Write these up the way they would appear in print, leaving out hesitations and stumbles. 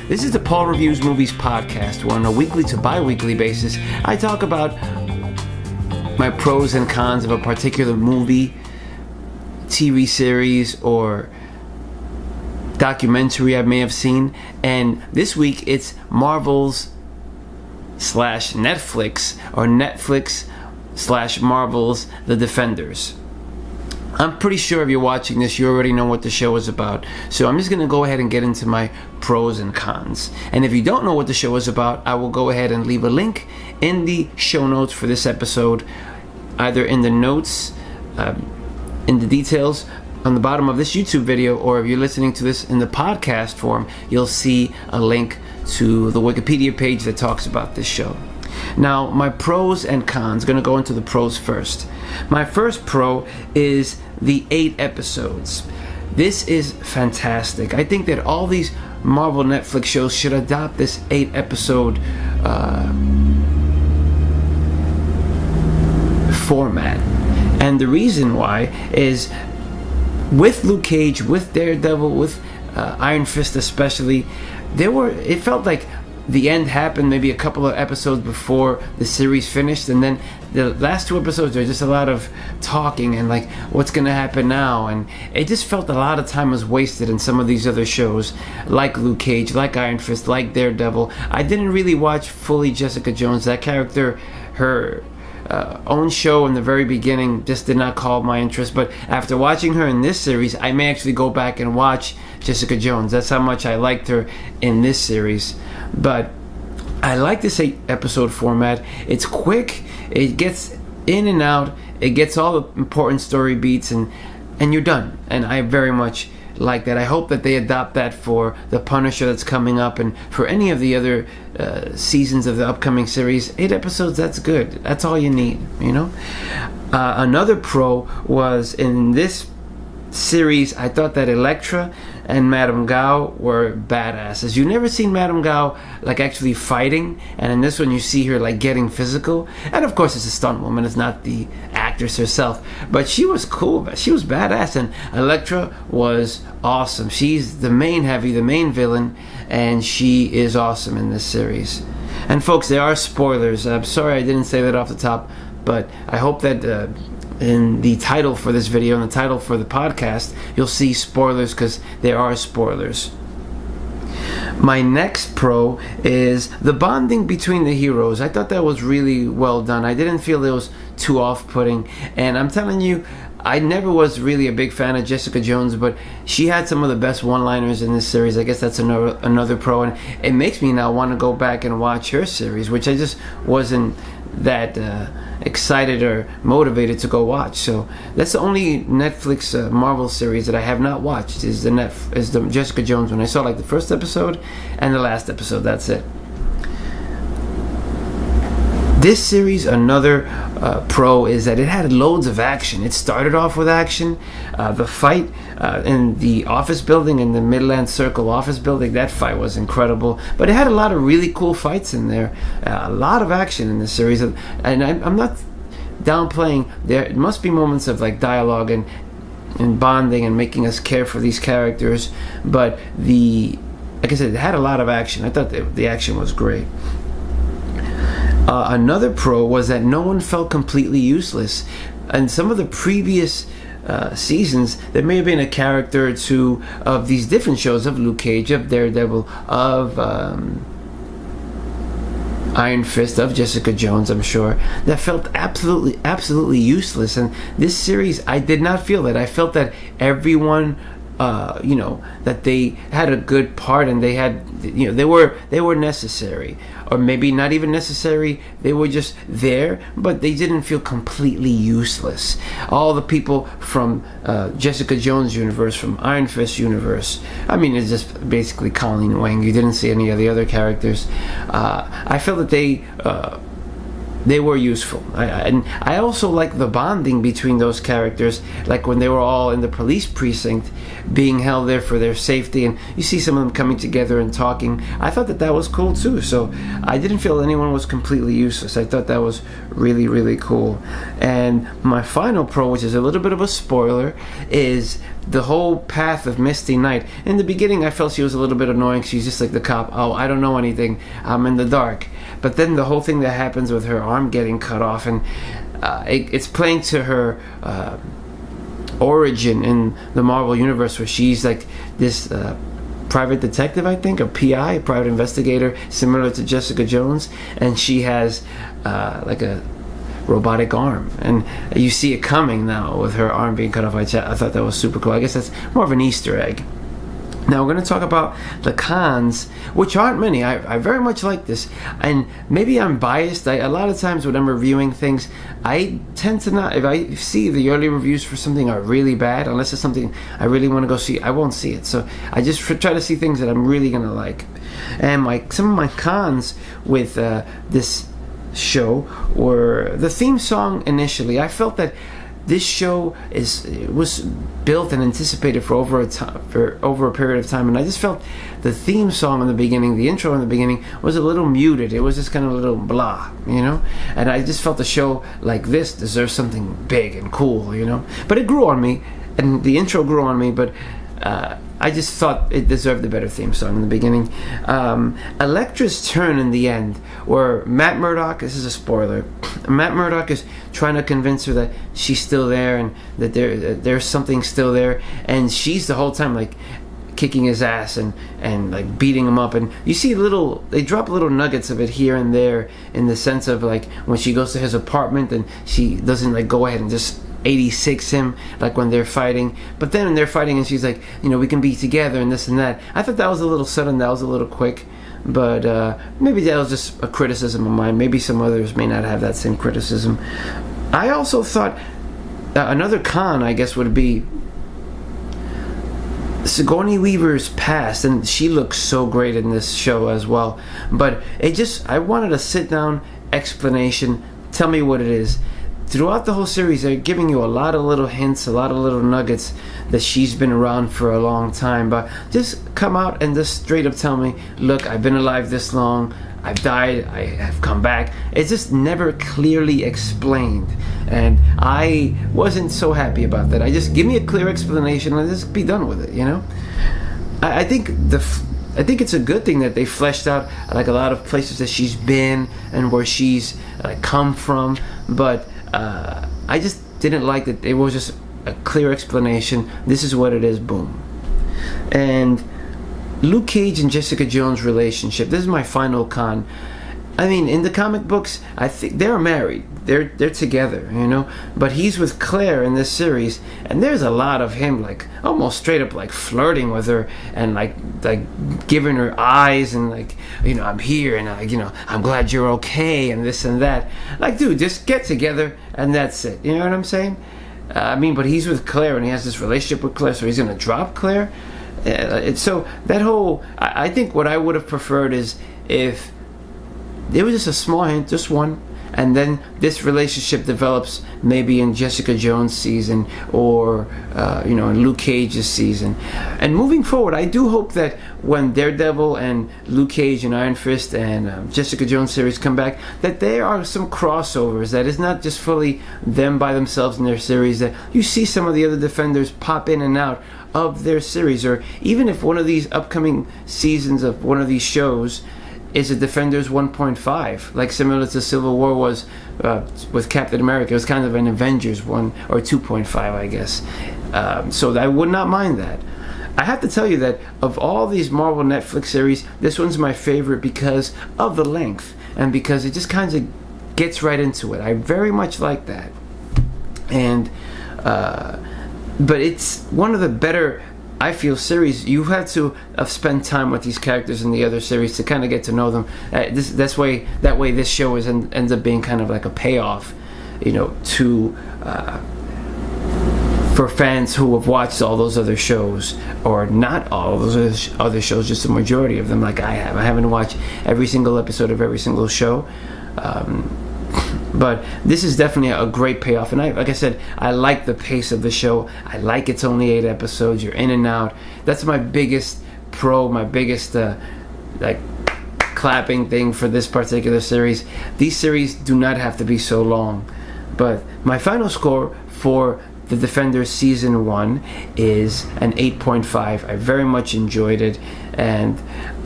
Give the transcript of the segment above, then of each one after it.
This is the Paul Reviews Movies podcast, where on a weekly to bi-weekly basis, I talk about my pros and cons of a particular movie, TV series, or documentary I may have seen. And this week it's Marvel's / Netflix, or Netflix / Marvel's The Defenders. I'm pretty sure if you're watching this, you already know what the show is about. So I'm just going to go ahead and get into my pros and cons. And if you don't know what the show is about, I will go ahead and leave a link in the show notes for this episode, either in the notes, in the details on the bottom of this YouTube video, or if you're listening to this in the podcast form, you'll see a link to the Wikipedia page that talks about this show. Now, my pros and cons. Going to go into the pros first. My first pro is the 8 episodes. This is fantastic. I think that all these Marvel Netflix shows should adopt this 8 episode format. And the reason why is, with Luke Cage, with Daredevil, with Iron Fist especially, it felt like the end happened maybe a couple of episodes before the series finished, and then the last 2 episodes are just a lot of talking and like, what's gonna happen now? And it just felt a lot of time was wasted in some of these other shows, like Luke Cage, like Iron Fist, like Daredevil. I didn't really watch fully Jessica Jones. That character, her own show in the very beginning, just did not call my interest. But after watching her in this series, I may actually go back and watch Jessica Jones. That's how much I liked her in this series. But I like this 8 episode format. It's quick, it gets in and out, it gets all the important story beats, and you're done. And I very much like that. I hope that they adopt that for The Punisher that's coming up, and for any of the other seasons of the upcoming series. 8 episodes, that's good. That's all you need, you know? Another pro was, in this series, I thought that Elektra and Madame Gao were badasses. You've never seen Madame Gao like actually fighting, and in this one you see her like getting physical. And of course it's a stunt woman, it's not the actress herself, but she was cool, she was badass, and Elektra was awesome. She's the main villain, and she is awesome in this series. And folks, there are spoilers. I'm sorry I didn't say that off the top, but I hope that in the title for this video and the title for the podcast, you'll see spoilers, because there are spoilers. My next pro is the bonding between the heroes. I thought that was really well done. I didn't feel it was too off-putting, and I'm telling you, I never was really a big fan of Jessica Jones, but she had some of the best one-liners in this series. I guess that's another pro, and it makes me now want to go back and watch her series, which I just wasn't that excited or motivated to go watch. So that's the only Netflix Marvel series that I have not watched, is the Jessica Jones one. I saw like the first episode and the last episode. That's it. This series, another pro, is that it had loads of action. It started off with action. The fight in the office building, in the Midland Circle office building, that fight was incredible. But it had a lot of really cool fights in there. A lot of action in this series. And I'm not downplaying. There must be moments of like dialogue and bonding and making us care for these characters. But like I said, it had a lot of action. I thought the action was great. Another pro was that no one felt completely useless. In some of the previous seasons, there may have been a character or two of these different shows, of Luke Cage, of Daredevil, of Iron Fist, of Jessica Jones, I'm sure, that felt absolutely useless. And this series, I did not feel that. I felt that everyone, that they had a good part, and they had, they were necessary, or maybe not even necessary. They were just there, but they didn't feel completely useless. All the people from Jessica Jones universe, from Iron Fist universe, I mean, it's just basically Colleen Wing. You didn't see any of the other characters. I felt that they they were useful. And I also like the bonding between those characters, like when they were all in the police precinct being held there for their safety, and you see some of them coming together and talking. I thought that was cool too, so I didn't feel anyone was completely useless. I thought that was really, really cool. And my final pro, which is a little bit of a spoiler, is the whole path of Misty Knight. In the beginning, I felt she was a little bit annoying. She's just like the cop. Oh, I don't know anything. I'm in the dark. But then the whole thing that happens with her arm getting cut off, and it's playing to her origin in the Marvel Universe, where she's like this private detective, I think, a PI, a private investigator, similar to Jessica Jones, and she has like a robotic arm, and you see it coming now with her arm being cut off. I thought that was super cool. I guess that's more of an Easter egg. Now we're going to talk about the cons, which aren't many. I very much like this, and maybe I'm biased. A lot of times when I'm reviewing things, I tend to not, if I see the early reviews for something are really bad, unless it's something I really want to go see, I won't see it. So I just try to see things that I'm really going to like. And some of my cons with this show were the theme song. Initially, I felt that this show was built and anticipated for over a period of time, and I just felt the theme song in the beginning, the intro in the beginning, was a little muted. It was just kind of a little blah, and I just felt the show like this deserves something big and cool, but it grew on me, and the intro grew on me, but I just thought it deserved a better theme song in the beginning. Elektra's turn in the end, where Matt Murdock, this is a spoiler, Matt Murdock is trying to convince her that she's still there and that there's something still there, and she's the whole time like kicking his ass and like beating him up, and you see they drop little nuggets of it here and there, in the sense of like when she goes to his apartment and she doesn't like go ahead and just 86 him, like when they're fighting, but then when they're fighting and she's like, we can be together and this and that. I thought that was a little sudden, that was a little quick, but maybe that was just a criticism of mine. Maybe some others may not have that same criticism. I also thought another con, I guess, would be Sigourney Weaver's past, and she looks so great in this show as well, but I wanted a sit down explanation. Tell me what it is. Throughout the whole series, they're giving you a lot of little hints, a lot of little nuggets that she's been around for a long time. But just come out and just straight up tell me, look, I've been alive this long, I've died, I have come back. It's just never clearly explained. And I wasn't so happy about that. I just give me a clear explanation and just be done with it, I think it's a good thing that they fleshed out like a lot of places that she's been and where she's come from, but I just didn't like that it was just a clear explanation. This is what it is, boom. And Luke Cage and Jessica Jones' relationship, this is my final con. I mean, in the comic books, I think they're married. They're together, But he's with Claire in this series, and there's a lot of him like almost straight up like flirting with her and like giving her eyes and like, I'm here and I'm glad you're okay and this and that. Like, dude, just get together and that's it. You know what I'm saying? But he's with Claire and he has this relationship with Claire, so he's gonna drop Claire. So that whole, I think what I would have preferred is if there was just a small hint, just one, and then this relationship develops maybe in Jessica Jones' season or in Luke Cage's season. And moving forward, I do hope that when Daredevil and Luke Cage and Iron Fist and Jessica Jones series come back, that there are some crossovers, that it's not just fully them by themselves in their series, that you see some of the other Defenders pop in and out of their series, or even if one of these upcoming seasons of one of these shows is a Defenders 1.5, like similar to Civil War was with Captain America. It was kind of an Avengers 1 or 2.5, I guess. So I would not mind that. I have to tell you that of all these Marvel Netflix series, this one's my favorite because of the length and because it just kind of gets right into it. I very much like that. And but it's one of the better, I feel, series. You have to spend time with these characters in the other series to kind of get to know them. That way this show ends up being kind of like a payoff, to for fans who have watched all those other shows, or not all of those other shows, just a majority of them, like I have. I haven't watched every single episode of every single show. But this is definitely a great payoff, and like I said, I like the pace of the show. I like it's only 8 episodes. You're in and out. That's my biggest my biggest clapping thing for this particular series. These series do not have to be so long. But my final score for The Defenders Season 1 is an 8.5. I very much enjoyed it. And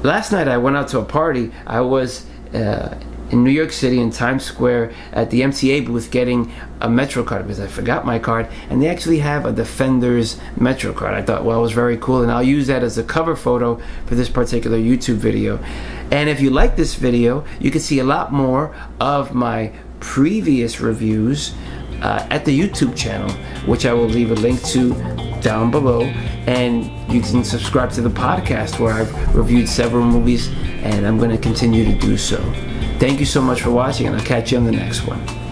last night I went out to a party. I was in New York City in Times Square at the MTA booth getting a Metro card because I forgot my card, and they actually have a Defenders Metro card. I thought, well, it was very cool, and I'll use that as a cover photo for this particular YouTube video. And if you like this video, you can see a lot more of my previous reviews at the YouTube channel, which I will leave a link to down below, and you can subscribe to the podcast where I've reviewed several movies, and I'm going to continue to do so. Thank you so much for watching, and I'll catch you on the next one.